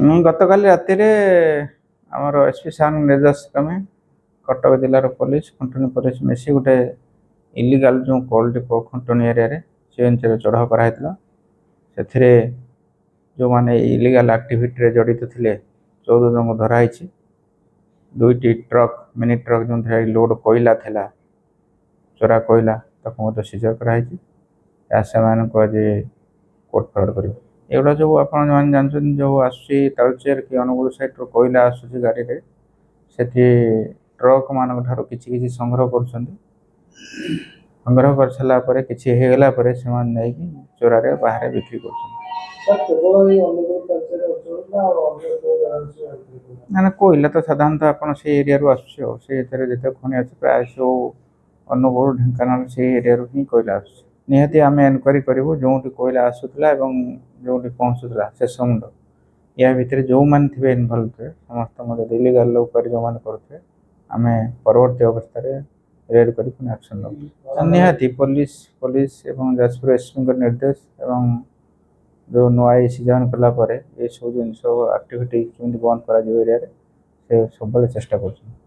ଗତକାଲି ରାତିରେ ଆମର ଏସ୍ପି ସାର୍ଙ୍କ ନିର୍ଦ୍ଦେଶ କ୍ରମେ କଟକ ଜିଲ୍ଲାର ପୋଲିସ ଖୁଣ୍ଟୁଣି ପୋଲିସ ମିଶି ଗୋଟେ ଇଲିଗାଲ ଯେଉଁ କୋଲ୍ ଡିପୋ ଖୁଣ୍ଟୁଣି ଏରିଆରେ ସେ ଅଞ୍ଚଳରେ ଚଢ଼ାଉ କରାହେଇଥିଲା। ସେଥିରେ ଯେଉଁମାନେ ଇଲିଗାଲ ଆକ୍ଟିଭିଟିରେ ଜଡ଼ିତ ଥିଲେ 14 ଜଣଙ୍କୁ ଧରାହେଇଛି। 2ଟି ଟ୍ରକ୍ ମିନି ଟ୍ରକ୍ ଯେଉଁଥିରେ ଲୋଡ୍ କୋଇଲା ଥିଲା, ଚୋରା କୋଇଲା, ତାକୁ ମଧ୍ୟ ସିଜର କରାହେଇଛି। ଏହା ସେମାନଙ୍କୁ ଆଜି କୋର୍ଟ ଫରୱାର୍ଡ କରିବ। ଏଗୁଡ଼ା ଯେଉଁ ଆପଣମାନେ ଜାଣିଛନ୍ତି, ଯେଉଁ ଆସୁଛି ତାଳଚେର କି ଅନୁଗୁଳ ସାଇଡ଼ରୁ କୋଇଲା ଆସୁଛି ଗାଡ଼ିରେ, ସେଠି ଟ୍ରକ୍ ମାନଙ୍କ ଠାରୁ କିଛି ସଂଗ୍ରହ କରୁଛନ୍ତି। ସଂଗ୍ରହ କରିସାରିଲା ପରେ କିଛି ହେଇଗଲା ପରେ ସେମାନେ ନେଇକି ଚୋରାରେ ବାହାରେ ବିକ୍ରି କରୁଛନ୍ତି। ନା କୋଇଲା ତ ସାଧାରଣତଃ ଆପଣ ସେଇ ଏରିଆରୁ ଆସୁଛି ଆଉ ସେଇ ଏରିଆରେ ଯେତେ ଖଣି ଅଛି ପ୍ରାୟ ସବୁ ଅନୁଗୁଳ, ଢେଙ୍କାନାଳ ସେଇ ଏରିଆରୁ ହିଁ କୋଇଲା ଆସୁଛି। ନିହାତି ଆମେ ଏନକ୍ୱାରି କରିବୁ ଯେଉଁଠି କୋଇଲା ଆସୁଥିଲା ଏବଂ ଯେଉଁଠି ପହଞ୍ଚୁଥିଲା ଶେଷ ମୁଣ୍ଡ, ଏହା ଭିତରେ ଯେଉଁମାନେ ଥିବେ ଇନଭଲ୍ଭ ଥିବେ ସମସ୍ତ ମଧ୍ୟ ଇଲିଗାଲ ଉପରେ ଯେଉଁମାନେ କରୁଥିବେ ଆମେ ପରବର୍ତ୍ତୀ ଅବସ୍ଥାରେ ରେଡ୍ କରି ପୁଣି ଆକ୍ସନ୍ ନେବୁ। ନିହାତି ପୋଲିସ ଏବଂ ଯାଜପୁର ଏସ୍ପିଙ୍କ ନିର୍ଦ୍ଦେଶ ଏବଂ ଯେଉଁ ନୂଆ ଆଇସି ଜଏନ୍ କଲା ପରେ ଏସବୁ ଜିନିଷ ଆକ୍ଟିଭିଟି କେମିତି ବନ୍ଦ କରାଯିବ ଏରିଆରେ ସେ ସବୁବେଳେ ଚେଷ୍ଟା କରୁଛନ୍ତି।